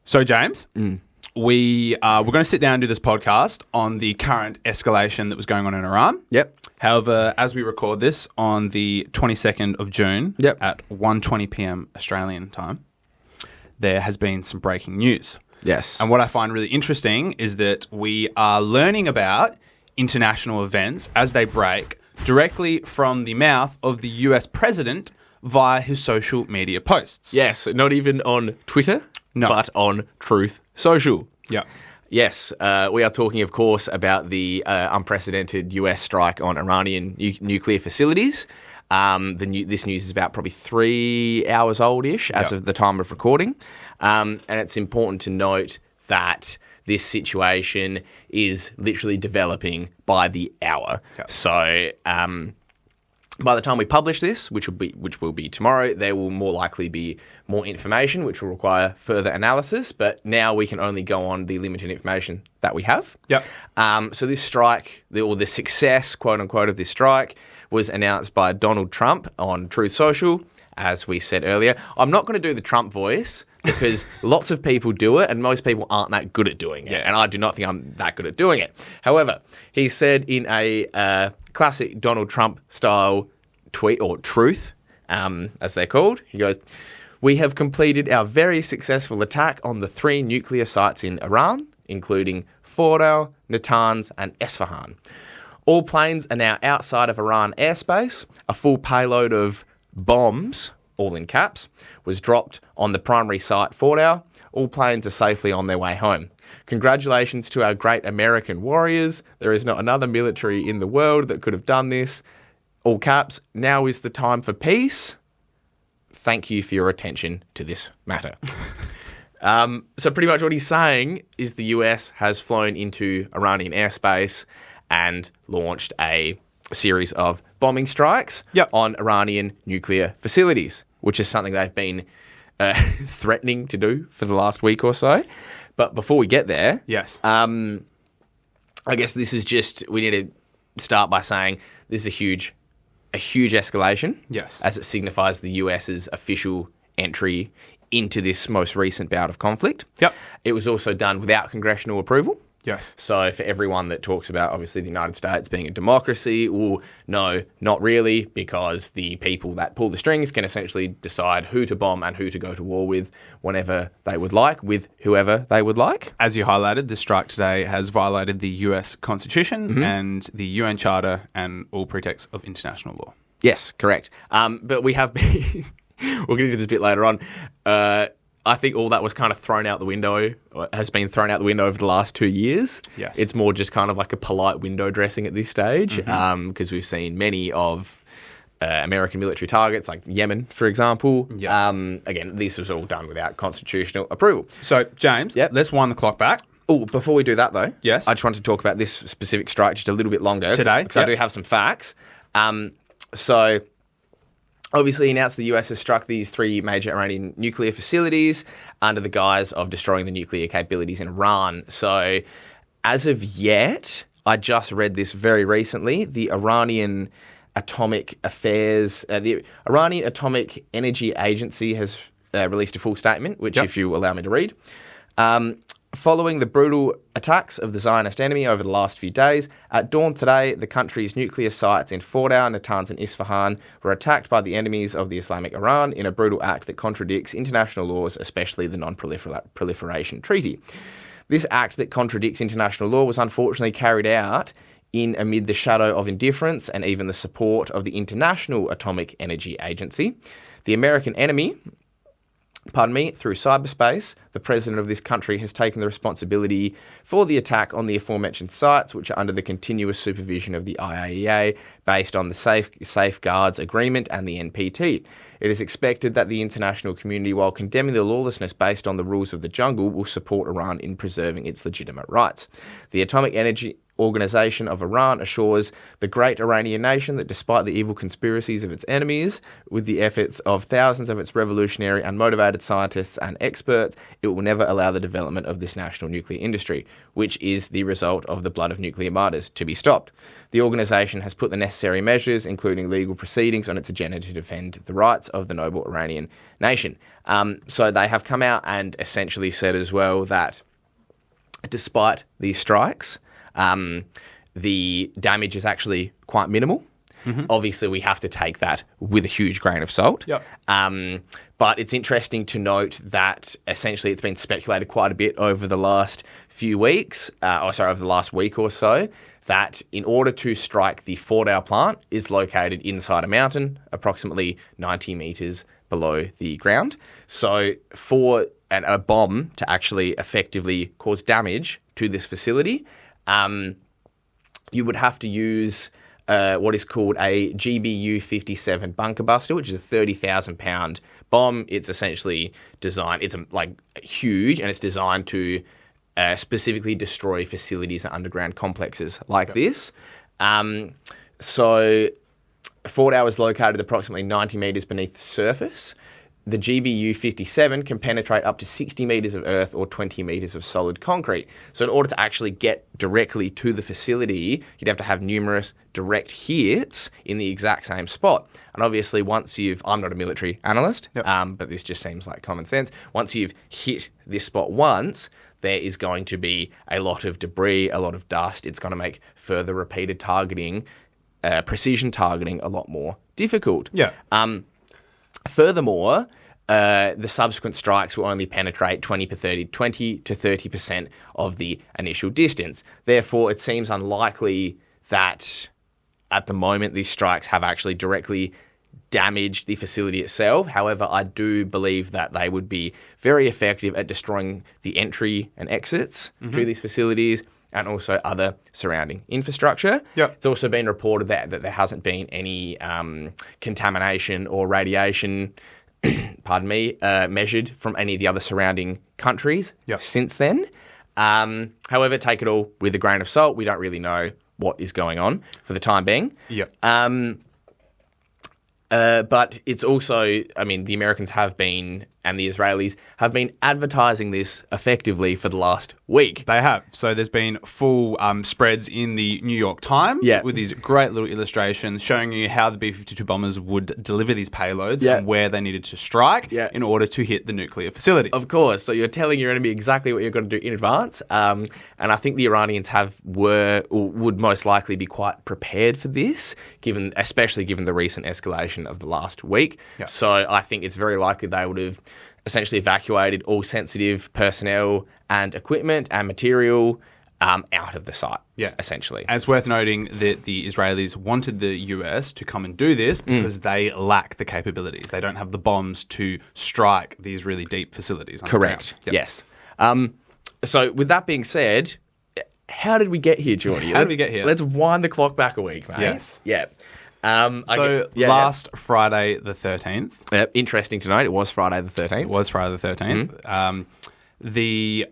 So, James, we're going to sit down and do this podcast on the current escalation that was going on in Iran. Yep. However, as we record this on the 22nd of June at 1:20 p.m. Australian time, there has been some breaking news. Yes. And what I find really interesting is that we are learning about international events as they break directly from the mouth of the US president via his social media posts. Yes, not even on Twitter, but on Truth Social. Yeah. Yes, we are talking, of course, about the unprecedented US strike on Iranian nuclear facilities. This news is about probably 3 hours old-ish as of the time of recording. And it's important to note that this situation is literally developing by the hour. Yep. So by the time we publish this, which will be tomorrow, there will more likely be more information, which will require further analysis. But now we can only go on the limited information that we have. Yep. So this strike, or the success, quote unquote, of this strike was announced by Donald Trump on Truth Social. As we said earlier, I'm not going to do the Trump voice because lots of people do it and most people aren't that good at doing it. Yeah. And I do not think I'm that good at doing it. However, he said in a classic Donald Trump style tweet, or truth, as they're called, he goes, "We have completed our very successful attack on the 3 nuclear sites in Iran, including Fordow, Natanz and Isfahan. All planes are now outside of Iran airspace. A full payload of bombs, all in caps, was dropped on the primary site, Fordow. All planes are safely on their way home. Congratulations to our great American warriors. There is not another military in the world that could have done this. All caps, now is the time for peace. Thank you for your attention to this matter." So pretty much what he's saying is the US has flown into Iranian airspace and launched a series of bombing strikes on Iranian nuclear facilities, which is something they've been threatening to do for the last week or so. But before we get there, I guess this is just, we need to start by saying this is a huge escalation. Yes. As it signifies the US's official entry into this most recent bout of conflict. Yep. It was also done without congressional approval. Yes. So for everyone that talks about, obviously, the United States being a democracy, well, no, not really, because the people that pull the strings can essentially decide who to bomb and who to go to war with whenever they would like, with whoever they would like. As you highlighted, this strike today has violated the US Constitution and the UN Charter and all pretexts of international law. Yes, correct. But we have been... we'll get into this a bit later on. I think all that was kind of thrown out the window, or has been thrown out the window over the last 2 years. Yes. It's more just kind of like a polite window dressing at this stage, because we've seen many of American military targets, like Yemen, for example. Yep. Again, this was all done without constitutional approval. So, James, let's wind the clock back. Oh, before we do that, though, yes, I just wanted to talk about this specific strike just a little bit longer. Today. Because I do have some facts. So... Obviously announced the US has struck these 3 major Iranian nuclear facilities under the guise of destroying the nuclear capabilities in Iran. So as of yet, I just read this very recently, the Iranian Atomic Energy Agency has released a full statement, which if you allow me to read. Following the brutal attacks of the Zionist enemy over the last few days, at dawn today, the country's nuclear sites in Fordow, Natanz and Isfahan were attacked by the enemies of the Islamic Iran in a brutal act that contradicts international laws, especially the Non-Proliferation Treaty. This act that contradicts international law was unfortunately carried out amid the shadow of indifference and even the support of the International Atomic Energy Agency. The American enemy... through cyberspace, the president of this country has taken the responsibility for the attack on the aforementioned sites, which are under the continuous supervision of the IAEA, based on the Safeguards Agreement and the NPT. It is expected that the international community, while condemning the lawlessness based on the rules of the jungle, will support Iran in preserving its legitimate rights. The Atomic Energy Organization of Iran assures the great Iranian nation that despite the evil conspiracies of its enemies, with the efforts of thousands of its revolutionary and motivated scientists and experts, it will never allow the development of this national nuclear industry, which is the result of the blood of nuclear martyrs, to be stopped. The organization has put the necessary measures, including legal proceedings, on its agenda to defend the rights of the noble Iranian nation. So they have come out and essentially said as well that despite these strikes, the damage is actually quite minimal. Obviously, we have to take that with a huge grain of salt. Yep. But it's interesting to note that essentially it's been speculated quite a bit over the last few weeks, over the last week or so, that in order to strike the Fordow plant is located inside a mountain, approximately 90 metres below the ground. So for a bomb to actually effectively cause damage to this facility, you would have to use what is called a GBU-57 bunker buster, which is a 30,000-pound bomb. It's essentially designed, it's huge, and it's designed to specifically destroy facilities and underground complexes like this. So Fordow is located approximately 90 metres beneath the surface. The GBU-57 can penetrate up to 60 metres of earth or 20 metres of solid concrete. So in order to actually get directly to the facility, you'd have to have numerous direct hits in the exact same spot. And obviously I'm not a military analyst, but this just seems like common sense. Once you've hit this spot once, there is going to be a lot of debris, a lot of dust. It's going to make further repeated targeting, precision targeting, a lot more difficult. Yeah. Furthermore, the subsequent strikes will only penetrate 20 to 30% of the initial distance. Therefore, it seems unlikely that at the moment these strikes have actually directly damaged the facility itself. However, I do believe that they would be very effective at destroying the entry and exits to these facilities and also other surrounding infrastructure. Yep. It's also been reported that there hasn't been any contamination or radiation measured from any of the other surrounding countries since then. However, take it all with a grain of salt. We don't really know what is going on for the time being. But it's also, the Americans have been, and the Israelis have been advertising this effectively for the last week. They have. So there's been full spreads in the New York Times with these great little illustrations showing you how the B-52 bombers would deliver these payloads and where they needed to strike in order to hit the nuclear facilities. Of course. So you're telling your enemy exactly what you're going to do in advance. And I think the Iranians would most likely be quite prepared for this, especially given the recent escalation of the last week. So I think it's very likely they would have essentially evacuated all sensitive personnel and equipment and material out of the site, essentially. And it's worth noting that the Israelis wanted the US to come and do this because they lack the capabilities. They don't have the bombs to strike these really deep facilities. Correct, yes. So with that being said, how did we get here, Geordie? How did we get here? Let's wind the clock back a week, mate. Yes. Yeah. Last Friday the 13th. Interesting to note, it was Friday the 13th. It was Friday the 13th. The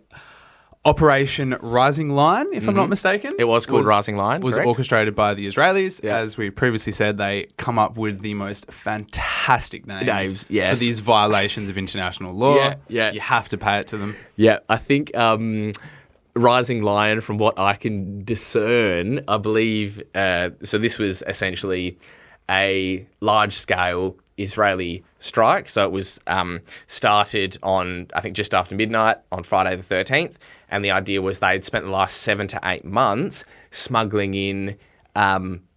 Operation Rising Line, if I'm not mistaken. It was called Rising Line, was correct? orchestrated by the Israelis. As we previously said, they come up with the most fantastic names for these violations of international law. You have to pay it to them. Yeah, I think Rising Lion, from what I can discern, I believe, so this was essentially a large-scale Israeli strike. So it was started on, I think, just after midnight on Friday the 13th. And the idea was they'd spent the last 7 to 8 months smuggling in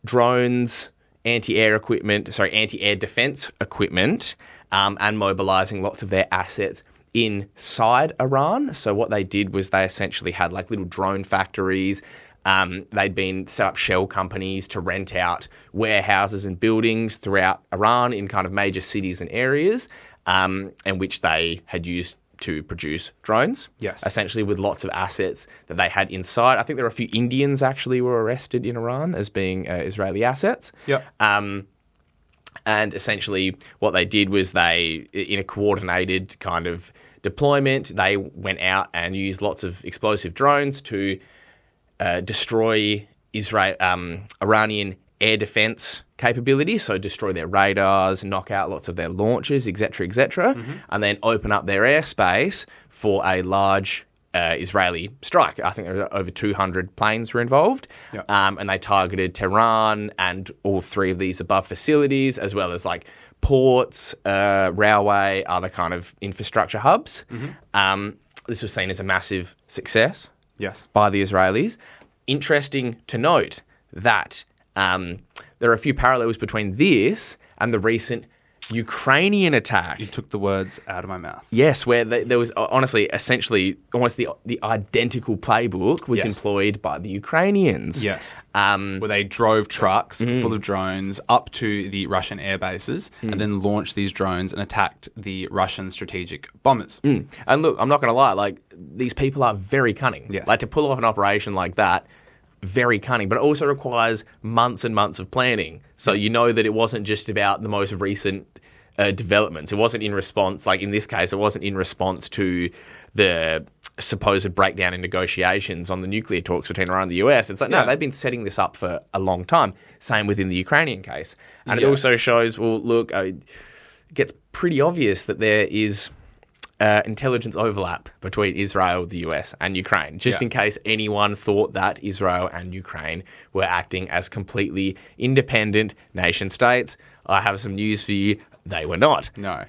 drones, anti-air defense equipment, and mobilizing lots of their assets inside Iran. So what they did was they essentially had like little drone factories. They'd been set up shell companies to rent out warehouses and buildings throughout Iran in kind of major cities and areas, and which they had used to produce drones. Yes. Essentially with lots of assets that they had inside. I think there were a few Indians actually were arrested in Iran as being Israeli assets. And essentially what they did was they, in a coordinated kind of deployment, they went out and used lots of explosive drones to destroy Iranian air defense capability, so destroy their radars, knock out lots of their launches, etc., and then open up their airspace for a large Israeli strike. I think there were over 200 planes were involved, and they targeted Tehran and all three of these above facilities, as well as like ports, railway, other kind of infrastructure hubs. This was seen as a massive success by the Israelis. Interesting to note that there are a few parallels between this and the recent Ukrainian attack. You took the words out of my mouth. Yes, where there was honestly, essentially, almost the identical playbook was employed by the Ukrainians. Yes. Where they drove trucks full of drones up to the Russian air bases and then launched these drones and attacked the Russian strategic bombers. And look, I'm not going to lie, like, these people are very cunning. Yes. Like, to pull off an operation like that, very cunning, but it also requires months and months of planning. So you know that it wasn't just about the most recent developments. It wasn't in response, like in this case, it wasn't in response to the supposed breakdown in negotiations on the nuclear talks between Iran and the US. It's like, no, they've been setting this up for a long time. Same within the Ukrainian case. And it also shows, well, look, it gets pretty obvious that there is intelligence overlap between Israel, the US, and Ukraine, just in case anyone thought that Israel and Ukraine were acting as completely independent nation states. I have some news for you. They were not. No.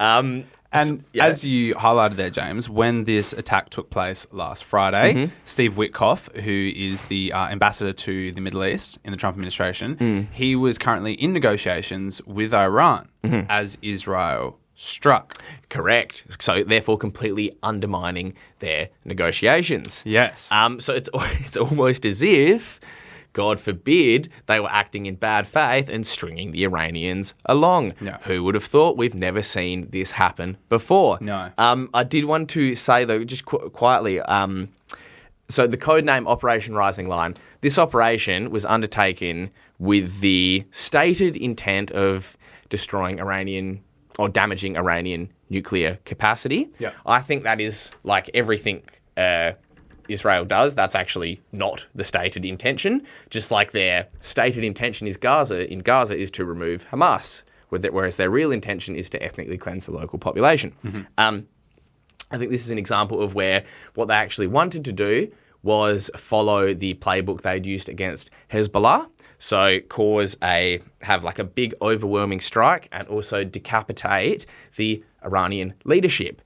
As you highlighted there, James, when this attack took place last Friday, Steve Witkoff, who is the ambassador to the Middle East in the Trump administration, he was currently in negotiations with Iran as Israel struck. Correct. So therefore completely undermining their negotiations. Yes. So it's almost as if, God forbid, they were acting in bad faith and stringing the Iranians along. No. Who would have thought? We've never seen this happen before. No. I did want to say, though, just quietly, so the codename Operation Rising Lion, this operation was undertaken with the stated intent of destroying Iranian or damaging Iranian nuclear capacity. Yeah. I think that is like everything Israel does. That's actually not the stated intention. Just like their stated intention is in Gaza is to remove Hamas, whereas their real intention is to ethnically cleanse the local population. I think this is an example of where what they actually wanted to do was follow the playbook they'd used against Hezbollah. So have like a big overwhelming strike and also decapitate the Iranian leadership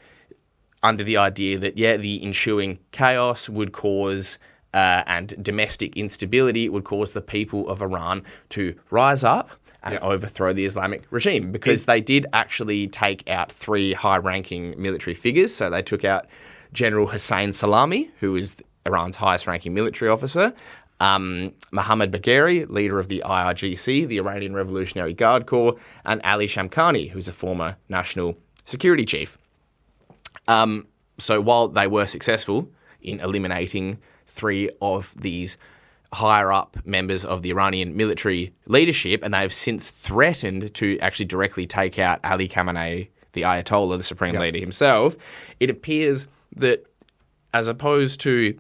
under the idea that, the ensuing chaos would cause and domestic instability would cause the people of Iran to rise up and overthrow the Islamic regime, because they did actually take out 3 high-ranking military figures. So they took out General Hossein Salami, who is Iran's highest-ranking military officer, Mohammad Bagheri, leader of the IRGC, the Iranian Revolutionary Guard Corps, and Ali Shamkhani, who's a former national security chief. So while they were successful in eliminating 3 of these higher-up members of the Iranian military leadership, and they've since threatened to actually directly take out Ali Khamenei, the Ayatollah, the supreme leader himself, it appears that as opposed to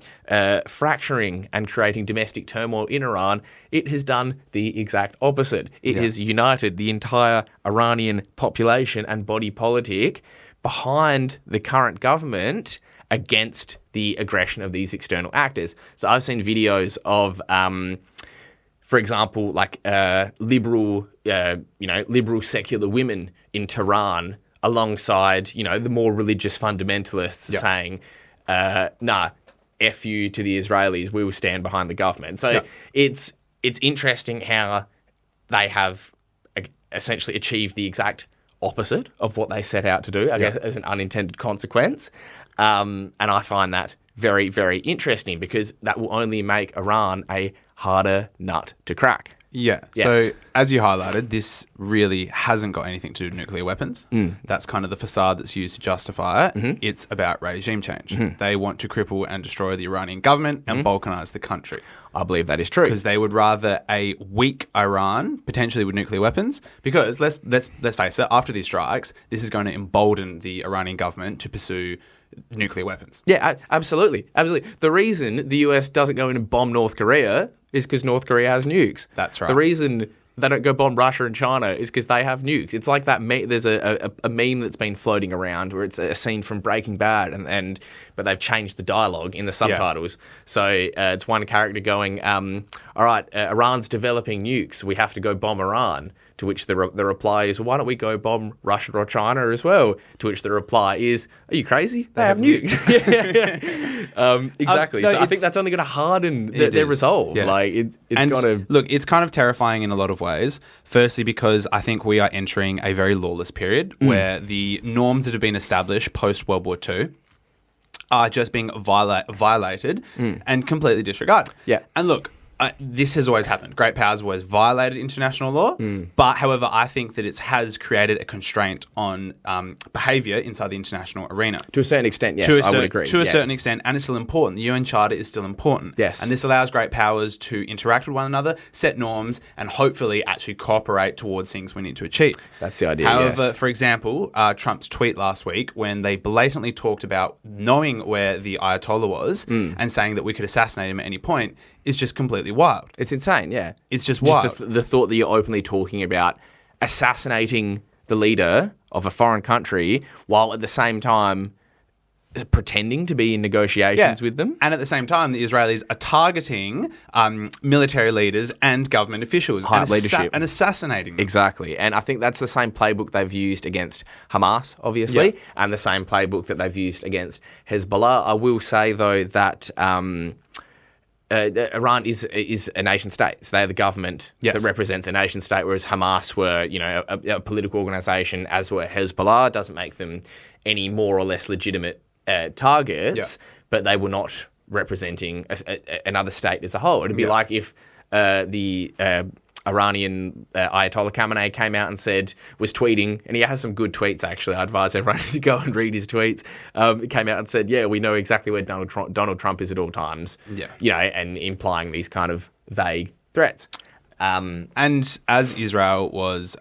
fracturing and creating domestic turmoil in Iran, it has done the exact opposite. It has united the entire Iranian population and body politic behind the current government against the aggression of these external actors. So I've seen videos of, for example, like liberal secular women in Tehran alongside, the more religious fundamentalists saying, nah, F you to the Israelis, we will stand behind the government. So it's interesting how they have essentially achieved the exact opposite of what they set out to do, I guess, as an unintended consequence. And I find that very, very interesting, because that will only make Iran a harder nut to crack. Yeah. Yes. So as you highlighted, this really hasn't got anything to do with nuclear weapons. That's kind of the facade that's used to justify it. It's about regime change. They want to cripple and destroy the Iranian government and balkanize the country. I believe that is true. Because they would rather a weak Iran, potentially with nuclear weapons, because let's face it, after these strikes, this is going to embolden the Iranian government to pursue nuclear weapons. Yeah, absolutely. Absolutely. The reason the US doesn't go in and bomb North Korea is because North Korea has nukes. That's right. The reason they don't go bomb Russia and China is because they have nukes. It's like that. There's a meme that's been floating around where it's a scene from Breaking Bad, but they've changed the dialogue in the subtitles. So it's one character going, "All right, Iran's developing nukes. We have to go bomb Iran." To which the reply is, well, why don't we go bomb Russia or China as well? To which the reply is, are you crazy? They have nukes. Exactly. No, so I think that's only going to harden their resolve. Yeah. Like it's going to look. It's kind of terrifying in a lot of ways. Firstly, because I think we are entering a very lawless period where the norms that have been established post World War II are just being violated and completely disregarded. Yeah. And look, this has always happened. Great powers have always violated international law. But, however, I think that it has created a constraint on behaviour inside the international arena. To a certain extent, yes, I would agree. To a certain extent, and it's still important. The UN Charter is still important. Yes. And this allows great powers to interact with one another, set norms, and hopefully actually cooperate towards things we need to achieve. That's the idea, However, yes. for example, Trump's tweet last week when they blatantly talked about knowing where the Ayatollah was and saying that we could assassinate him at any point is just completely wild. It's insane, yeah. It's just wild. The thought that you're openly talking about assassinating the leader of a foreign country while at the same time pretending to be in negotiations with them. And at the same time, the Israelis are targeting military leaders and government officials High leadership. And assassinating them. Exactly. And I think that's the same playbook they've used against Hamas, obviously, and the same playbook that they've used against Hezbollah. I will say, though, that Iran is a nation state. So they're the government that represents a nation state, whereas Hamas were, a political organisation, as were Hezbollah. Doesn't make them any more or less legitimate targets, but they were not representing another state as a whole. It'd be like if the Iranian Ayatollah Khamenei came out and was tweeting, and he has some good tweets, actually. I advise everyone to go and read his tweets. He came out and said, we know exactly where Donald Trump is at all times. And implying these kind of vague threats. And as Israel was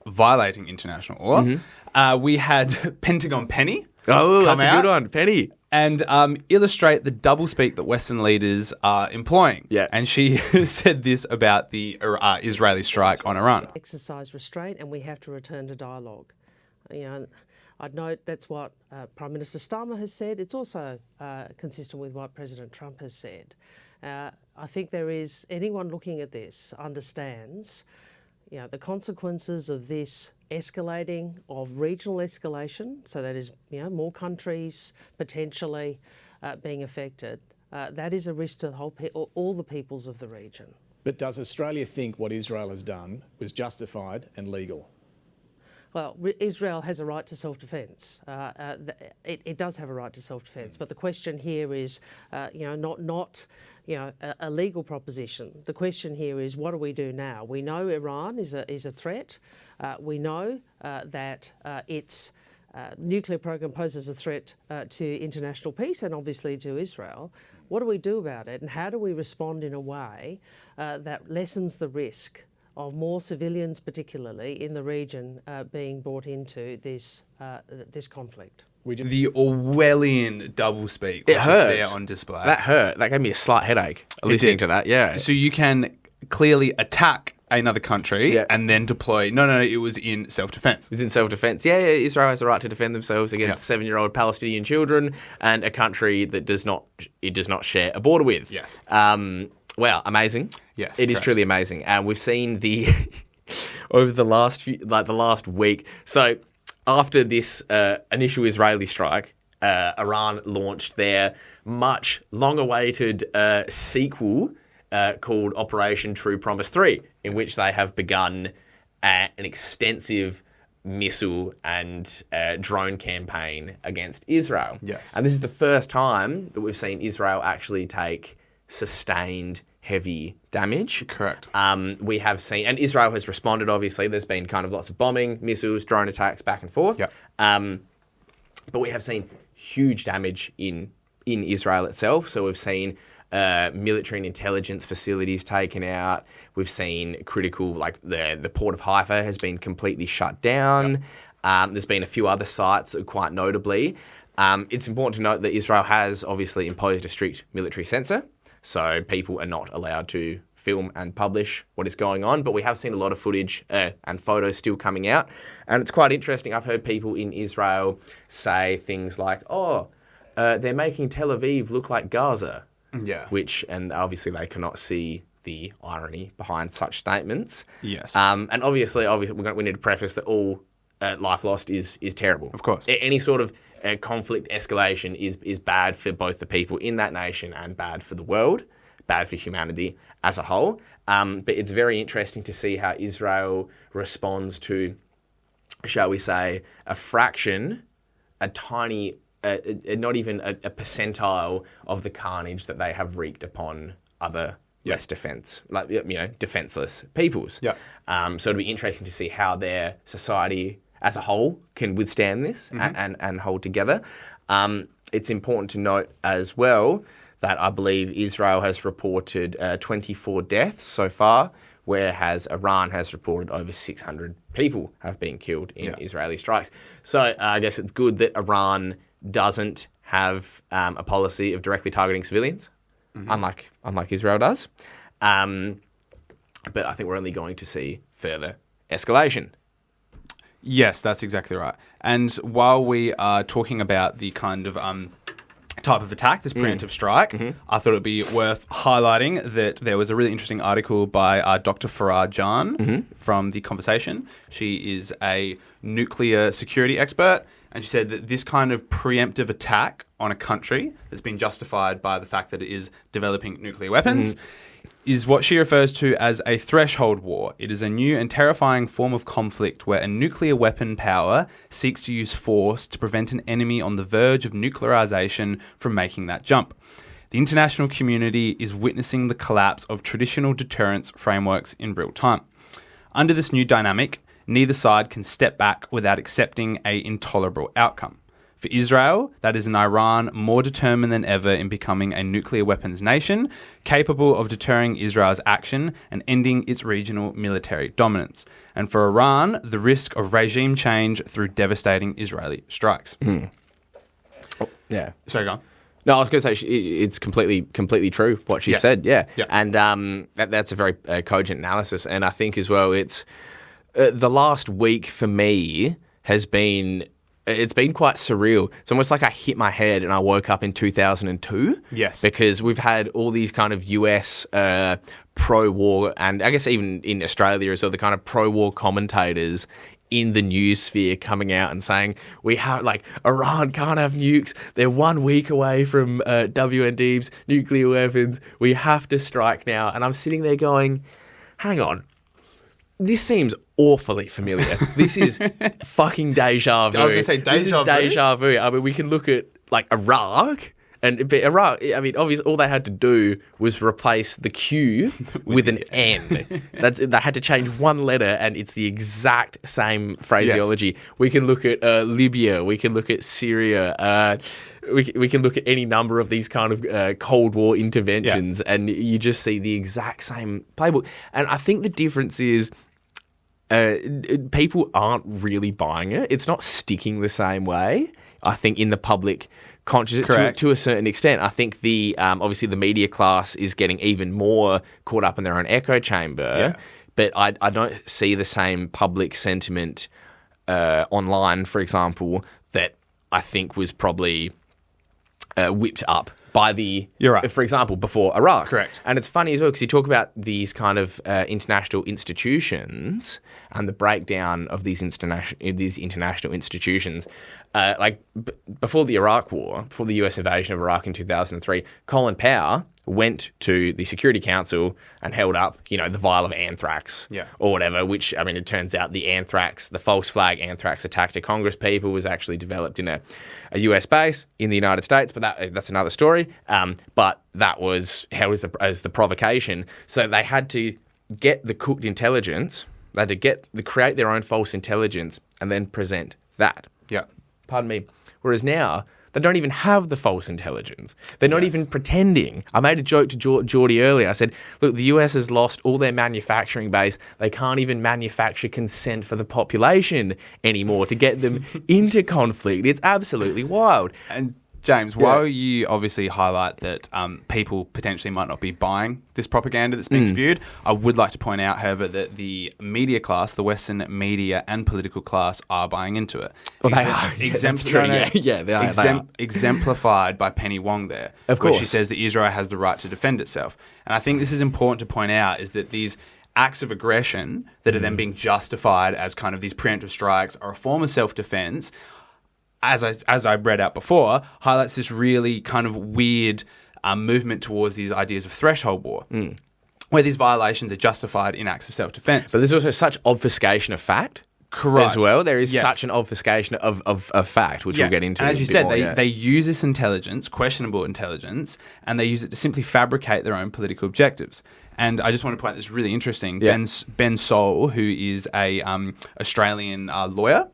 violating international law, we had Pentagon Penny. Oh, that's a good one. Penny. And illustrate the doublespeak that Western leaders are employing. Yeah. And she said this about the Israeli strike on Iran. Exercise restraint, and we have to return to dialogue. I'd note that's what Prime Minister Starmer has said. It's also consistent with what President Trump has said. I think anyone looking at this understands the consequences of this escalating, of regional escalation, so that is more countries potentially being affected. That is a risk to all the peoples of the region. But does Australia think what Israel has done was justified and legal? Well, Israel has a right to self-defence. It does have a right to self-defence, but the question here is, not a legal proposition. The question here is, what do we do now? We know Iran is a threat. We know that its nuclear program poses a threat to international peace and obviously to Israel. What do we do about it, and how do we respond in a way that lessens the risk of more civilians, particularly in the region, being brought into this conflict? The Orwellian doublespeak It was hurt. just there on display. That hurt. That gave me a slight headache listening to that. Yeah. So you can clearly attack another country and then deploy. No, it was in self-defense. It was in self-defense. Yeah, Israel has a right to defend themselves against 7-year-old Palestinian children and a country that does not share a border with. Yes. Wow, amazing. Yes, it is correct. truly amazing. And we've seen over the last week. So after this initial Israeli strike, Iran launched their much long-awaited sequel called Operation True Promise 3, in which they have begun an extensive missile and drone campaign against Israel. Yes. And this is the first time that we've seen Israel actually take sustained heavy damage. Correct. We have seen, and Israel has responded, obviously. There's been kind of lots of bombing, missiles, drone attacks back and forth. Yep. But we have seen huge damage in Israel itself. So we've seen military and intelligence facilities taken out. We've seen critical, like the port of Haifa has been completely shut down. There's been a few other sites, quite notably. It's important to note that Israel has obviously imposed a strict military censor, so people are not allowed to film and publish what is going on, but we have seen a lot of footage and photos still coming out, and it's quite interesting. I've heard people in Israel say things like, they're making Tel Aviv look like Gaza. Yeah. And obviously they cannot see the irony behind such statements. Yes. And obviously we need to preface that all life lost is terrible. Of course. Any sort of conflict escalation is bad for both the people in that nation and bad for the world, bad for humanity as a whole. But it's very interesting to see how Israel responds to, shall we say, a fraction, a tiny, not even a percentile of the carnage that they have wreaked upon other less defenseless peoples. Yeah. So it'll be interesting to see how their society as a whole can withstand this and hold together. It's important to note as well that I believe Israel has reported 24 deaths so far, whereas Iran has reported over 600 people have been killed in Israeli strikes. So I guess it's good that Iran doesn't have a policy of directly targeting civilians, unlike Israel does. But I think we're only going to see further escalation. Yes, that's exactly right. And while we are talking about the kind of type of attack, this preemptive strike, I thought it would be worth highlighting that there was a really interesting article by Dr. Farah Jan from The Conversation. She is a nuclear security expert, and she said that this kind of preemptive attack on a country that's been justified by the fact that it is developing nuclear weapons is what she refers to as a threshold war. It is a new and terrifying form of conflict where a nuclear weapon power seeks to use force to prevent an enemy on the verge of nuclearization from making that jump. The international community is witnessing the collapse of traditional deterrence frameworks in real time. Under this new dynamic, neither side can step back without accepting an intolerable outcome. For Israel, that is an Iran more determined than ever in becoming a nuclear weapons nation, capable of deterring Israel's action and ending its regional military dominance. And for Iran, the risk of regime change through devastating Israeli strikes. Yeah. Sorry, go on. No, I was going to say it's completely true what she said. Yeah. And that's a very cogent analysis. And I think as well, it's the last week for me has been. It's been quite surreal. It's almost like I hit my head and I woke up in 2002. Yes. Because we've had all these kind of US pro-war, and I guess even in Australia as well, the kind of pro-war commentators in the news sphere coming out and saying, Iran can't have nukes. They're 1 week away from WND's nuclear weapons. We have to strike now. And I'm sitting there going, hang on. This seems awfully familiar. This is fucking deja vu. I was going to say deja vu. This is deja vu. I mean, we can look at Iraq, but Iraq. I mean, obviously, all they had to do was replace the Q with an N. They had to change one letter, and it's the exact same phraseology. Yes. We can look at Libya. We can look at Syria. We can look at any number of these kind of Cold War interventions, and you just see the exact same playbook. And I think the difference is. People aren't really buying it. It's not sticking the same way, I think, in the public consciousness to a certain extent. I think the obviously the media class is getting even more caught up in their own echo chamber, but I don't see the same public sentiment online, for example, that I think was probably whipped up by for example, before Iraq. Correct. And it's funny as well because you talk about these kind of international institutions and the breakdown of these international institutions. Before the Iraq War, before the US invasion of Iraq in 2003, Colin Powell went to the Security Council and held up, the vial of anthrax or whatever, which, I mean, it turns out the false flag anthrax attack to Congress people was actually developed in a US base in the United States, but that's another story. But that was held as the provocation. So they had to get the cooked intelligence, they had to create their own false intelligence and then present that. Yeah. Pardon me. Whereas now, They don't even have the false intelligence. They're not even pretending. I made a joke to Geordie earlier. I said, look, the US has lost all their manufacturing base. They can't even manufacture consent for the population anymore to get them into conflict. It's absolutely wild. And James, while you obviously highlight that people potentially might not be buying this propaganda that's being spewed, I would like to point out, however, that the media class, the Western media and political class, are buying into it. Well, they are. That's true. They are. Exemplified by Penny Wong there, of where course. she says that Israel has the right to defend itself. And I think this is important to point out, is that these acts of aggression that are then being justified as kind of these preemptive strikes are a form of self-defense, as I read out before, highlights this really kind of weird movement towards these ideas of threshold war, where these violations are justified in acts of self-defense. But there's also such obfuscation of fact. Correct. As well, there is such an obfuscation of fact, which we'll get into. And as you said, more, they use this intelligence, questionable intelligence, and they use it to simply fabricate their own political objectives. And I just want to point out this really interesting. Yeah. Ben Sol, who is a Australian lawyer,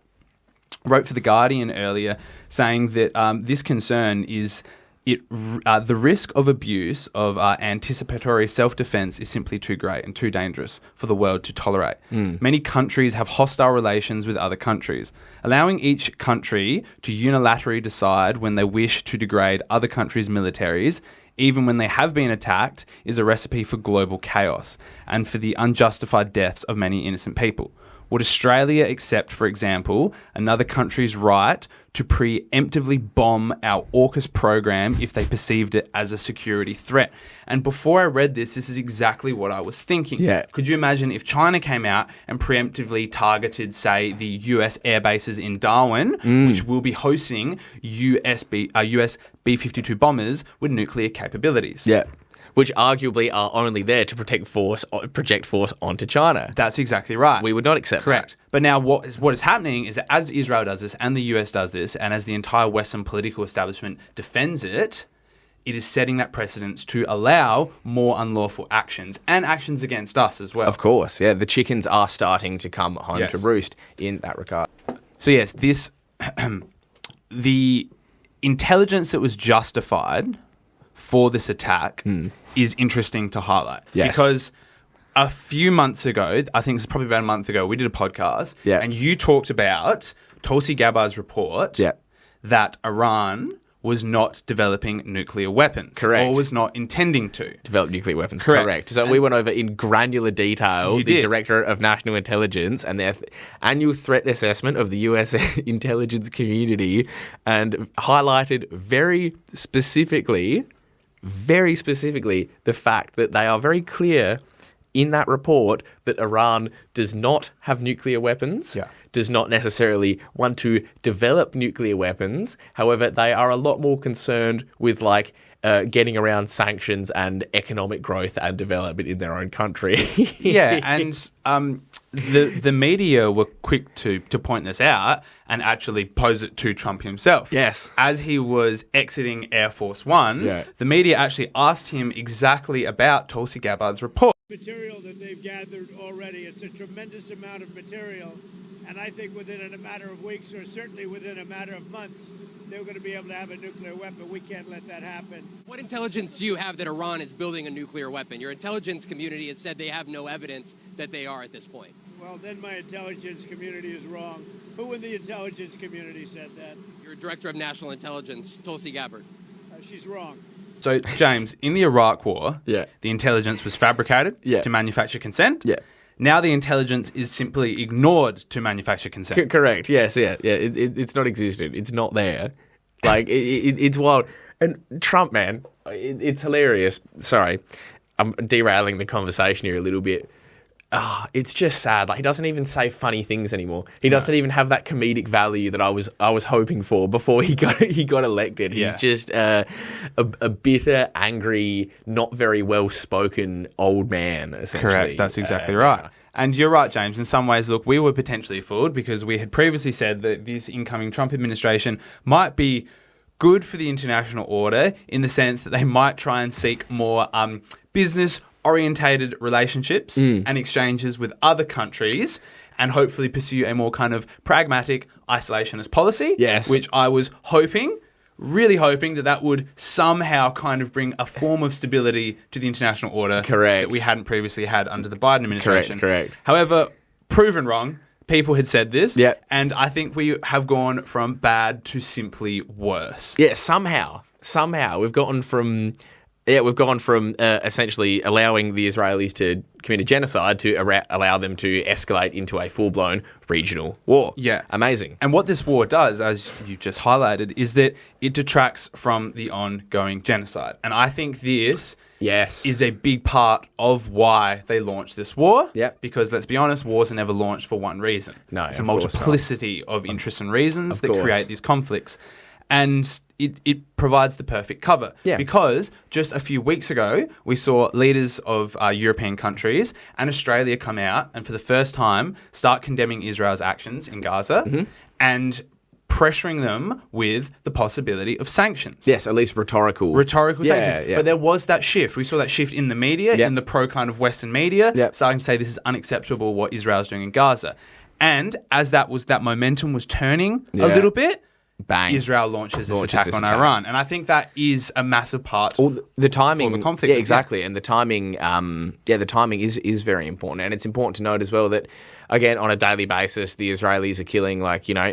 wrote for The Guardian earlier saying that this concern is the risk of abuse of anticipatory self-defense is simply too great and too dangerous for the world to tolerate. Many countries have hostile relations with other countries. Allowing each country to unilaterally decide when they wish to degrade other countries' militaries, even when they have been attacked, is a recipe for global chaos and for the unjustified deaths of many innocent people. Would Australia accept, for example, another country's right to preemptively bomb our AUKUS program if they perceived it as a security threat? And before I read this is exactly what I was thinking. Yeah. Could you imagine if China came out and preemptively targeted, say, the US air bases in Darwin, which will be hosting US B-52 bombers with nuclear capabilities? Yeah. Which arguably are only there to project force onto China. That's exactly right. We would not accept Correct. that. But now what is happening is that as Israel does this and the US does this, and as the entire Western political establishment defends it, it is setting that precedence to allow more unlawful actions and actions against us as well. Of course, yeah. The chickens are starting to come home to roost in that regard. So yes, this the intelligence that was justified for this attack is interesting to highlight. Yes. Because a few months ago, I think it's probably about a month ago, we did a podcast and you talked about Tulsi Gabbard's report that Iran was not developing nuclear weapons. Correct. Or was not intending to. Develop nuclear weapons. Correct. So we went over in granular detail the Director of National Intelligence and their annual threat assessment of the US intelligence community and highlighted very specifically the fact that they are very clear in that report that Iran does not have nuclear weapons, does not necessarily want to develop nuclear weapons. However, they are a lot more concerned with getting around sanctions and economic growth and development in their own country. And the media were quick to point this out and actually pose it to Trump himself. Yes. As he was exiting Air Force One, the media actually asked him exactly about Tulsi Gabbard's report. Material that they've gathered already. It's a tremendous amount of material. And I think within a matter of weeks, or certainly within a matter of months, they're going to be able to have a nuclear weapon. We can't let that happen. What intelligence do you have that Iran is building a nuclear weapon? Your intelligence community has said they have no evidence that they are at this point. Well, then my intelligence community is wrong. Who in the intelligence community said that? Your Director of National Intelligence, Tulsi Gabbard. She's wrong. So, James, in the Iraq War, Yeah. the intelligence was fabricated Yeah. to manufacture consent. Yeah. Now the intelligence is simply ignored to manufacture consent. Correct. Yes. Yeah. Yeah. It's not existent. It's not there. It's wild. And Trump, man, it's hilarious. Sorry, I'm derailing the conversation here a little bit. It's just sad. He doesn't even say funny things anymore. He doesn't even have that comedic value that I was hoping for before he got elected. He's just a bitter, angry, not very well spoken old man. Essentially, Correct. That's exactly right. And you're right, James. In some ways, look, we were potentially fooled because we had previously said that this incoming Trump administration might be good for the international order in the sense that they might try and seek more business-orientated relationships and exchanges with other countries and hopefully pursue a more kind of pragmatic isolationist policy, Yes. which I was hoping really hoping that that would somehow kind of bring a form of stability to the international order Correct. that we hadn't previously had under the Biden administration. Correct. However, proven wrong. People had said this, Yep. and I think we have gone from bad to simply worse. Yeah, somehow we've gone from essentially allowing the Israelis to commit a genocide to allow them to escalate into a full-blown regional war. Yeah. Amazing. And what this war does, as you just highlighted, is that it detracts from the ongoing genocide. And I think this Yes. is a big part of why they launched this war. Yep. Because let's be honest, wars are never launched for one reason. No, it's a of course not. multiplicity of interests and reasons that course. create these conflicts. And it provides the perfect cover. Yeah. Because just a few weeks ago, we saw leaders of European countries and Australia come out and for the first time start condemning Israel's actions in Gaza and pressuring them with the possibility of sanctions. Yes, at least rhetorical Sanctions. Yeah. But there was that shift. We saw that shift in the media, Yep. in the pro kind of Western media, Yep. starting to say this is unacceptable what Israel's doing in Gaza. And as that momentum was turning a little bit, Bang. Israel launches this Launches attack this on attack. Iran. And I think that is a massive part. Well, the timing, for the conflict. yeah, exactly, and the timing, the timing is very important, and it's important to note as well that, again, on a daily basis, the Israelis are killing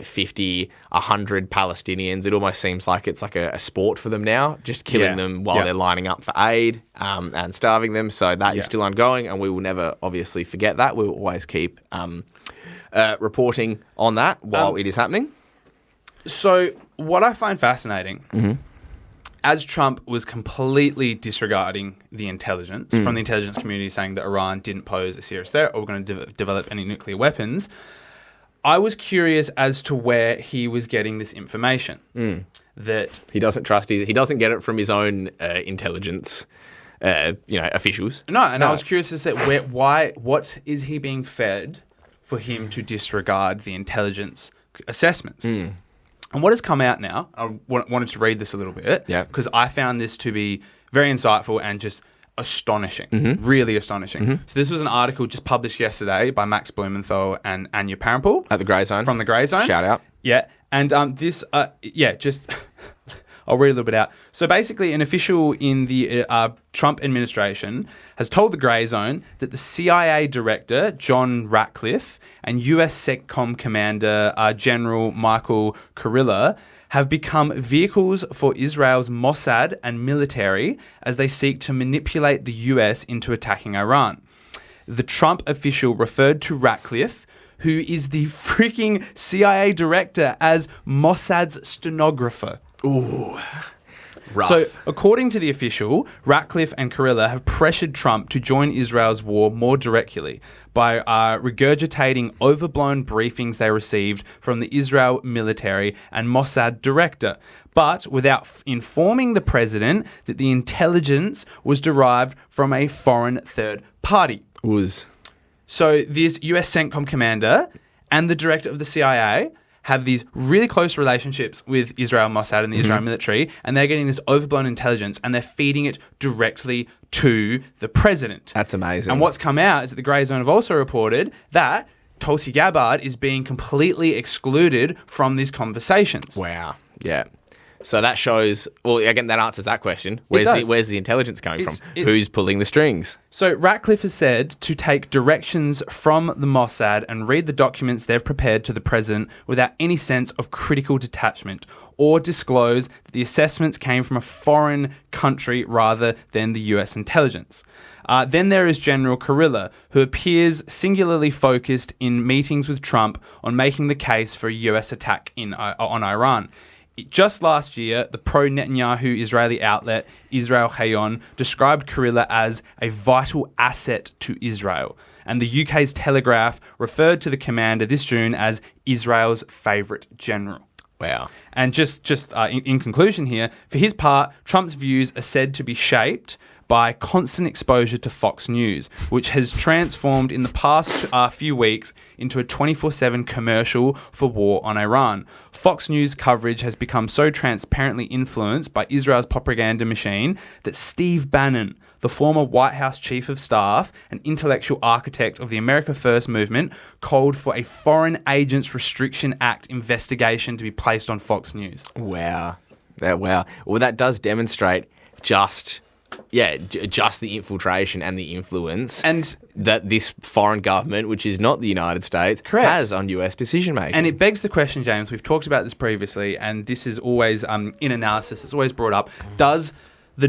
50, 100 Palestinians. It almost seems like it's like a sport for them now, just killing them while they're lining up for aid and starving them. So that is still ongoing, and we will never obviously forget that. We will always keep reporting on that while it is happening. So what I find fascinating, as Trump was completely disregarding the intelligence from the intelligence community saying that Iran didn't pose a serious threat or were going to develop any nuclear weapons, I was curious as to where he was getting this information. That He doesn't trust he doesn't get it from his own intelligence, officials. No, and I was curious as to what is he being fed for him to disregard the intelligence assessments? And what has come out now, I wanted to read this a little bit, because I found this to be very insightful and just astonishing, really astonishing. So this was an article just published yesterday by Max Blumenthal and Anya Parampil. At the Grey Zone. From the Grey Zone. Shout out. Yeah, and this, just... I'll read a little bit out. So basically, an official in the Trump administration has told the Grey Zone that the CIA director, John Ratcliffe, and US CENTCOM commander, General Michael Kurilla, have become vehicles for Israel's Mossad and military as they seek to manipulate the US into attacking Iran. The Trump official referred to Ratcliffe, who is the freaking CIA director, as Mossad's stenographer. Ooh, rough. So, according to the official, Ratcliffe and Kurilla have pressured Trump to join Israel's war more directly by regurgitating overblown briefings they received from the Israel military and Mossad director, but without informing the president that the intelligence was derived from a foreign third party. So, this US CENTCOM commander and the director of the CIA have these really close relationships with Israel Mossad and the Israel military, and they're getting this overblown intelligence and they're feeding it directly to the president. That's amazing. And what's come out is that the Grey Zone have also reported that Tulsi Gabbard is being completely excluded from these conversations. Wow. Yeah. So that shows, well, again, that answers that question. Where's the intelligence coming from? Who's pulling the strings? So Ratcliffe has said to take directions from the Mossad and read the documents they've prepared to the president without any sense of critical detachment, or disclose that the assessments came from a foreign country rather than the US intelligence. Then there is General Kurilla, who appears singularly focused in meetings with Trump on making the case for a US attack on Iran. Just last year, the pro-Netanyahu Israeli outlet Israel Hayom described Kurilla as a vital asset to Israel. And the UK's Telegraph referred to the commander this June as Israel's favourite general. Wow. And just in conclusion here, for his part, Trump's views are said to be shaped by constant exposure to Fox News, which has transformed in the past few weeks into a 24/7 commercial for war on Iran. Fox News coverage has become so transparently influenced by Israel's propaganda machine that Steve Bannon, the former White House chief of staff and intellectual architect of the America First movement, called for a Foreign Agents Restriction Act investigation to be placed on Fox News. Wow. Yeah, wow. Well, that does demonstrate just the infiltration and the influence And that this foreign government, which is not the United States, Correct. has on US decision making. And it begs the question, James, we've talked about this previously, and this is always, in analysis, it's always brought up, does the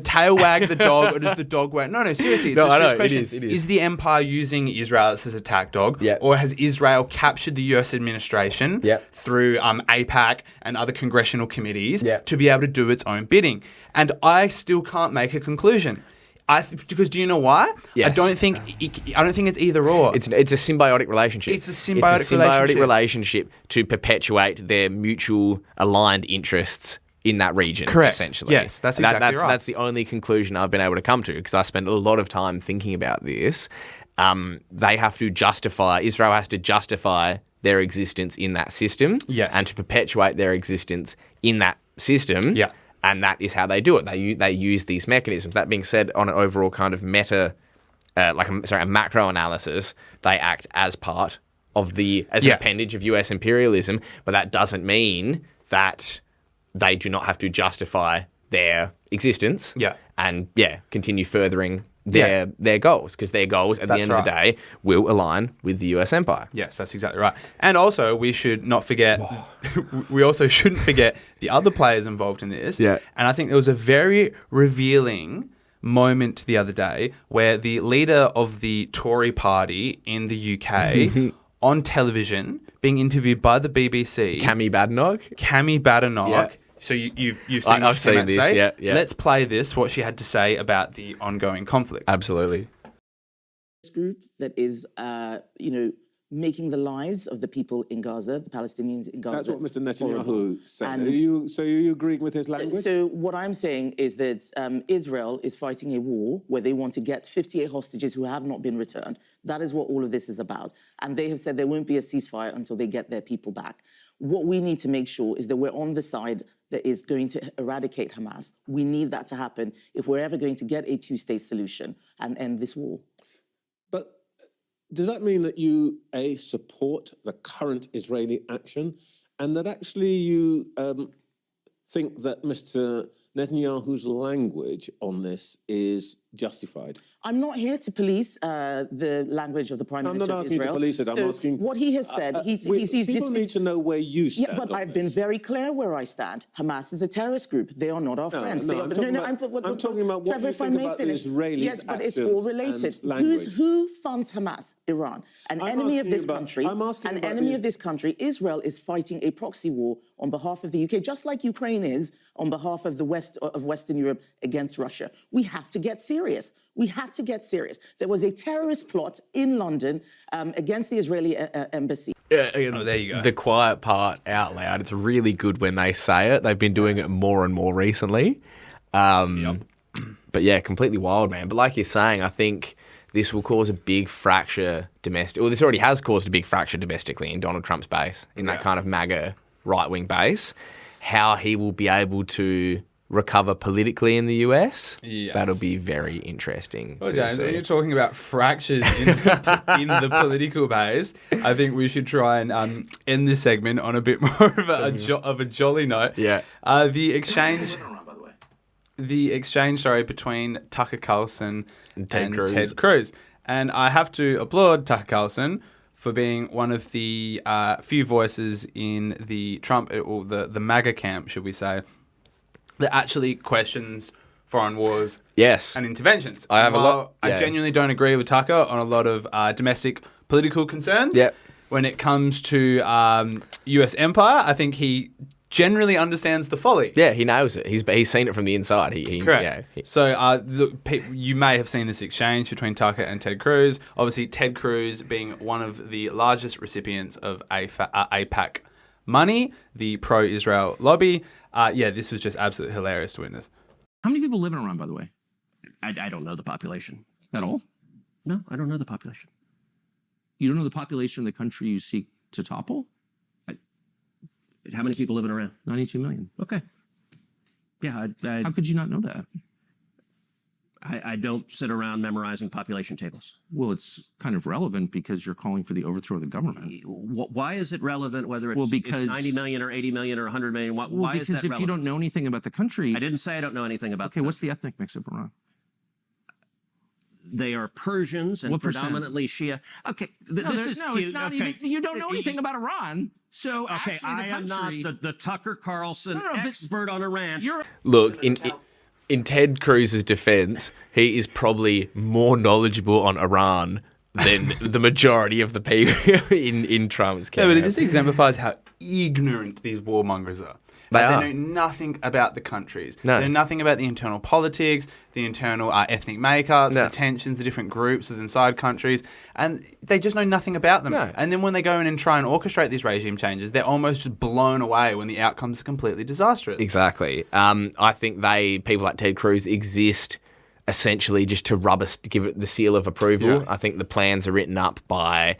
tail wag the dog, or does the dog wag... No, seriously, it's a serious question. It is. Is the empire using Israel as his attack dog? Yep. Or has Israel captured the US administration Yep. through AIPAC and other congressional committees Yep. to be able to do its own bidding? And I still can't make a conclusion. Because do you know why? Yes. I don't think it's either or. It's a symbiotic relationship. It's a symbiotic relationship to perpetuate their mutual aligned interests in that region. Correct. Essentially. Yes, that's exactly right. That's the only conclusion I've been able to come to, because I spent a lot of time thinking about this. They have to justify. Israel has to justify their existence in that system. Yes. And to perpetuate their existence in that system. Yeah. And that is how they do it. They use these mechanisms. That being said, on an overall kind of a macro analysis, they act as part of an appendage of US imperialism, but that doesn't mean that they do not have to justify their existence. Yeah. And continue furthering their goals, because their goals at the end of the day will align with the US empire. Yes, that's exactly right. And also, we should not forget, we also shouldn't forget the other players involved in this. Yeah. And I think there was a very revealing moment the other day where the leader of the Tory party in the UK on television being interviewed by the BBC. Cami Badenoch. Yeah. So you've seen I've seen this, say? yeah. Let's play this, what she had to say about the ongoing conflict. Absolutely. Group that is, making the lives of the people in Gaza, the Palestinians in Gaza. That's what Mr. Netanyahu horrible. said. And Are you agreeing with his language? So what I'm saying is that Israel is fighting a war where they want to get 58 hostages who have not been returned. That is what all of this is about. And they have said there won't be a ceasefire until they get their people back. What we need to make sure is that we're on the side that is going to eradicate Hamas. We need that to happen if we're ever going to get a two-state solution and end this war. But does that mean that you, support the current Israeli action, and that actually you think that Mr. Netanyahu's language on this is justified? I'm not here to police the language of the Prime Minister of Israel. I'm not asking you to police it. I'm asking... What he has said, he sees people need to know where you stand. Yeah, but I've been very clear where I stand. Hamas is a terrorist group. They are not our friends. I'm talking about what Trevor, you think about the Israelis' Yes, but it's all related. language. Who funds Hamas? Iran. An enemy of this country. An enemy of this country. Israel is fighting a proxy war on behalf of the UK, just like Ukraine is on behalf of the Western Europe against Russia. We have to get serious. We have to get serious. There was a terrorist plot in London against the Israeli embassy. There you go. The quiet part out loud. It's really good when they say it. They've been doing it more and more recently. But yeah, completely wild, man. But like you're saying, I think this will cause a big fracture domestically. Well, this already has caused a big fracture domestically in Donald Trump's base, in that kind of MAGA right-wing base. How he will be able to recover politically in the US, that'll be very interesting to James, see. when you're talking about fractures in the political base, I think we should try and end this segment on a bit more of a jolly note. Yeah. The exchange between Tucker Carlson and Ted Cruz. And I have to applaud Tucker Carlson for being one of the few voices in the Trump, or the MAGA camp, should we say, that actually questions foreign wars and interventions. I genuinely don't agree with Tucker on a lot of domestic political concerns. Yep. When it comes to US empire, I think he generally understands the folly. Yeah, he knows it. He's seen it from the inside. Correct. So you may have seen this exchange between Tucker and Ted Cruz. Obviously, Ted Cruz being one of the largest recipients of AIPAC money, the pro-Israel lobby. This was just absolutely hilarious to witness. How many people live in Iran, by the way? I don't know the population at all. No, I don't know the population. You don't know the population of the country you seek to topple? How many people live in Iran? 92 million. Okay. Yeah. How could you not know that? I don't sit around memorizing population tables. Well, it's kind of relevant because you're calling for the overthrow of the government. Why is it relevant whether it's, because, it's 90 million or 80 million or 100 million? Why because is that if relevant? you don't know anything about the country... I didn't say I don't know anything about Okay, what's the ethnic mix of Iran? They are Persians and What percent? predominantly Shia. Okay, this is no, cute. it's not Okay. even... You don't know anything about Iran. So Okay, actually, I am not the Tucker Carlson expert on Iran. Look, in Ted Cruz's defense, he is probably more knowledgeable on Iran than the majority of the people in Trump's Yeah, camp. but it just exemplifies how ignorant these warmongers are. They are. They know nothing about the countries. No. They know nothing about the internal politics, the internal ethnic makeups, No. the tensions, the different groups within inside countries, and they just know nothing about them. No. And then when they go in and try and orchestrate these regime changes, they're almost just blown away when the outcomes are completely disastrous. Exactly. I think people like Ted Cruz exist essentially just to give it the seal of approval. Yeah. I think the plans are written up by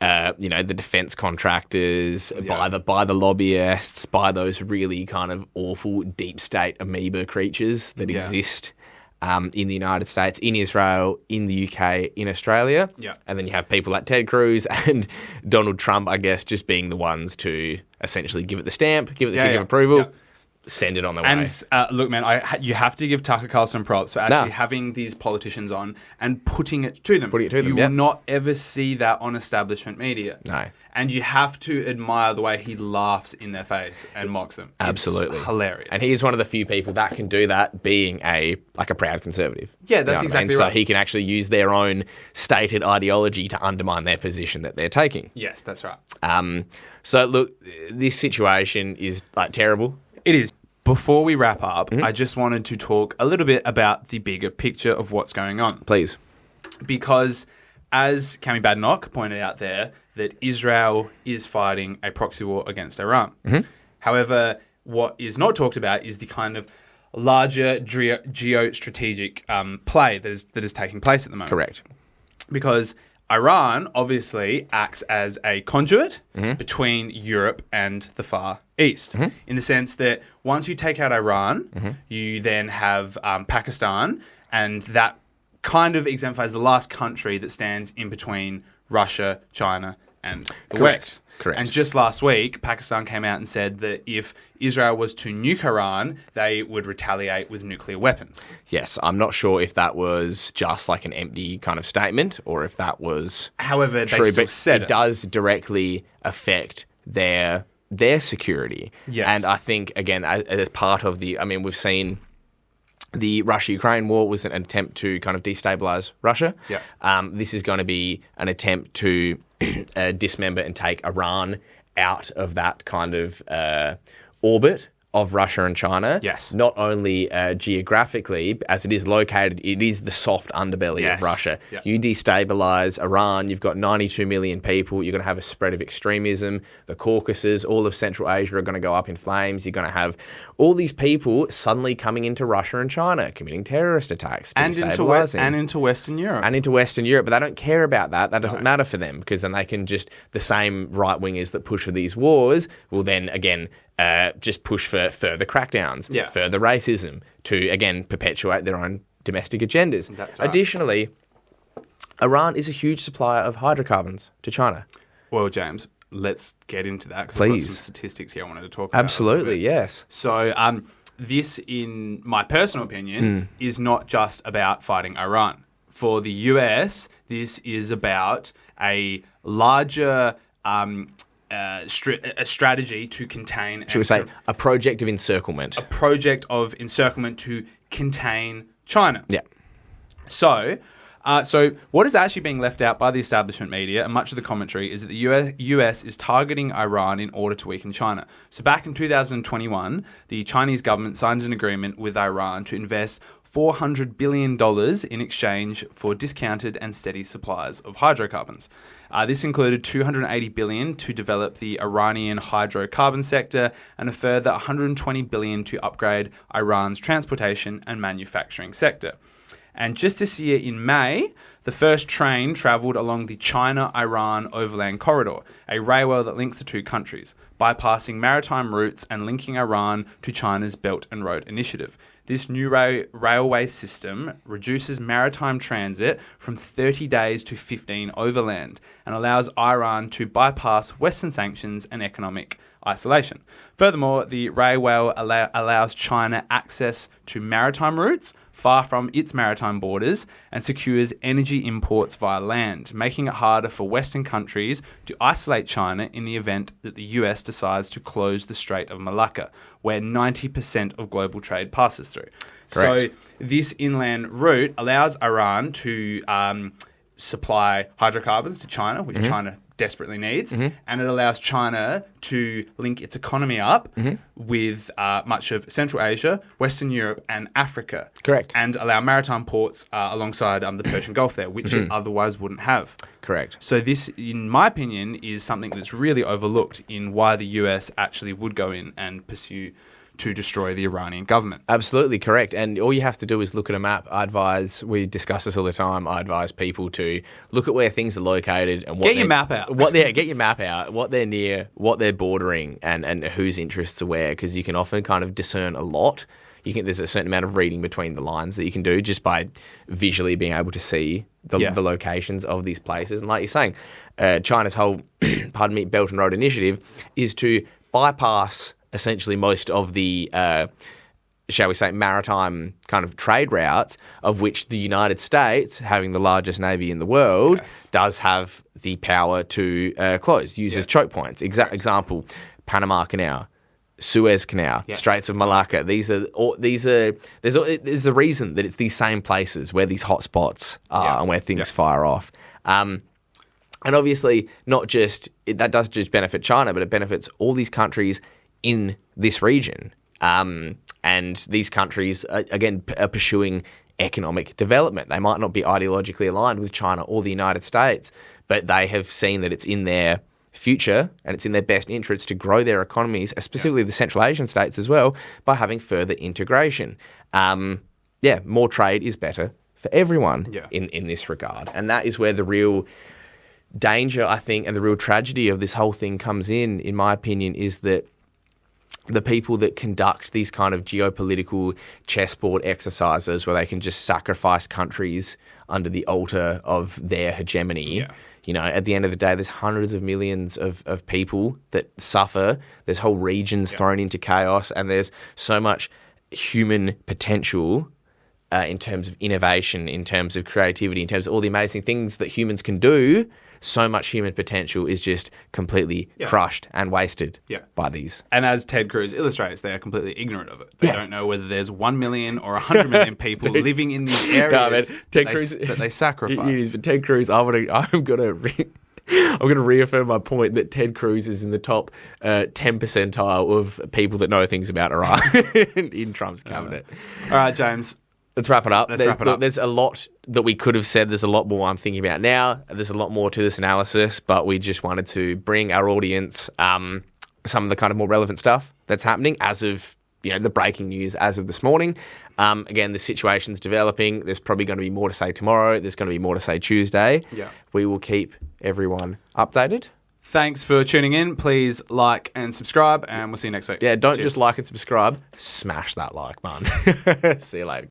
the defense contractors, by the lobbyists, by those really kind of awful deep state amoeba creatures that exist in the United States, in Israel, in the UK, in Australia. Yeah. And then you have people like Ted Cruz and Donald Trump, I guess, just being the ones to essentially give it the stamp, give it the tick of approval. Send it on the way. And look, man, you have to give Tucker Carlson props for actually having these politicians on and putting it to them. You will not ever see that on establishment media. No. And you have to admire the way he laughs in their face and mocks them. Absolutely. It's hilarious. And he is one of the few people that can do that, being a proud conservative. Yeah, that's exactly right. So he can actually use their own stated ideology to undermine their position that they're taking. Yes, that's right. So look, this situation is terrible. It is. Before we wrap up, I just wanted to talk a little bit about the bigger picture of what's going on. Please. Because as Cami Badenoch pointed out there, that Israel is fighting a proxy war against Iran. However, what is not talked about is the kind of larger geostrategic play that is taking place at the moment. Correct. Because Iran obviously acts as a conduit between Europe and the Far East, in the sense that once you take out Iran, you then have Pakistan, and that kind of exemplifies the last country that stands in between Russia, China, and the West. Correct. And just last week, Pakistan came out and said that if Israel was to nuke Iran, they would retaliate with nuclear weapons. Yes, I'm not sure if that was just an empty kind of statement or if that was However, true, they still but said it does directly affect their security. Yes. And I think, again, as part of we've seen the Russia-Ukraine war was an attempt to kind of destabilize Russia. Yeah. This is going to be an attempt to dismember and take Iran out of that kind of orbit of Russia and China. Yes. Not only geographically, as it is located, it is the soft underbelly of Russia. Yeah. You destabilize Iran, you've got 92 million people, you're going to have a spread of extremism. The Caucasus, all of Central Asia are going to go up in flames. You're going to have all these people suddenly coming into Russia and China, committing terrorist attacks, and into Western Europe. And into Western Europe, but they don't care about that. That doesn't matter for them, because then they can the same right-wingers that push for these wars will then, again, just push for further crackdowns, further racism, to, again, perpetuate their own domestic agendas. That's right. Additionally, Iran is a huge supplier of hydrocarbons to China. Well, James, let's get into that, because I've got some statistics here I wanted to talk about. Absolutely, yes. So this, in my personal opinion, is not just about fighting Iran. For the US, this is about a larger a strategy to contain... Should we say a project of encirclement? A project of encirclement to contain China. Yeah. So what is actually being left out by the establishment media and much of the commentary is that the US is targeting Iran in order to weaken China. So back in 2021, the Chinese government signed an agreement with Iran to invest $400 billion in exchange for discounted and steady supplies of hydrocarbons. This included $280 billion to develop the Iranian hydrocarbon sector and a further $120 billion to upgrade Iran's transportation and manufacturing sector. And just this year in May, the first train travelled along the China-Iran Overland Corridor, a railway that links the two countries, bypassing maritime routes and linking Iran to China's Belt and Road Initiative. This new railway system reduces maritime transit from 30 days to 15 overland and allows Iran to bypass Western sanctions and economic isolation. Furthermore, the railway allows China access to maritime routes far from its maritime borders and secures energy imports via land, making it harder for Western countries to isolate China in the event that the US decides to close the Strait of Malacca, where 90% of global trade passes through. Correct. So this inland route allows Iran to supply hydrocarbons to China, which China desperately needs, and it allows China to link its economy up with much of Central Asia, Western Europe, and Africa. Correct. And allow maritime ports alongside the Persian Gulf there, which it otherwise wouldn't have. Correct. So this, in my opinion, is something that's really overlooked in why the US actually would go in and pursue to destroy the Iranian government. Absolutely correct. And all you have to do is look at a map. We discuss this all the time. I advise people to look at where things are located and Get your map out. Get your map out, what they're near, what they're bordering, and whose interests are where, because you can often kind of discern a lot. There's a certain amount of reading between the lines that you can do just by visually being able to see the locations of these places. And like you're saying, China's whole, Belt and Road Initiative is to bypass essentially most of the, shall we say, maritime kind of trade routes, of which the United States, having the largest navy in the world, does have the power to close, use as choke points. Example, Panama Canal, Suez Canal, Straits of Malacca. There's a reason that it's these same places where these hotspots are and where things fire off. And obviously, that does just benefit China, but it benefits all these countries in this region. And these countries, again, are pursuing economic development. They might not be ideologically aligned with China or the United States, but they have seen that it's in their future and it's in their best interests to grow their economies, specifically the Central Asian states as well, by having further integration. More trade is better for everyone in this regard. And that is where the real danger, I think, and the real tragedy of this whole thing comes in my opinion, is that the people that conduct these kind of geopolitical chessboard exercises where they can just sacrifice countries under the altar of their hegemony, at the end of the day, there's hundreds of millions of people that suffer. There's whole regions thrown into chaos, and there's so much human potential in terms of innovation, in terms of creativity, in terms of all the amazing things that humans can do. So much human potential is just completely crushed and wasted by these. And as Ted Cruz illustrates, they are completely ignorant of it. They don't know whether there's 1 million or 100 million people living in these areas that they sacrifice. But Ted Cruz, I'm gonna reaffirm my point that Ted Cruz is in the top 10 percentile of people that know things about Iran in Trump's cabinet. All right, James. Let's wrap it up. There's a lot that we could have said. There's a lot more I'm thinking about now. There's a lot more to this analysis, but we just wanted to bring our audience some of the kind of more relevant stuff that's happening as of the breaking news as of this morning. Again, the situation's developing. There's probably going to be more to say tomorrow. There's going to be more to say Tuesday. Yeah. We will keep everyone updated. Thanks for tuning in. Please like and subscribe, and we'll see you next week. Yeah, don't just like and subscribe. Smash that like button. See you later.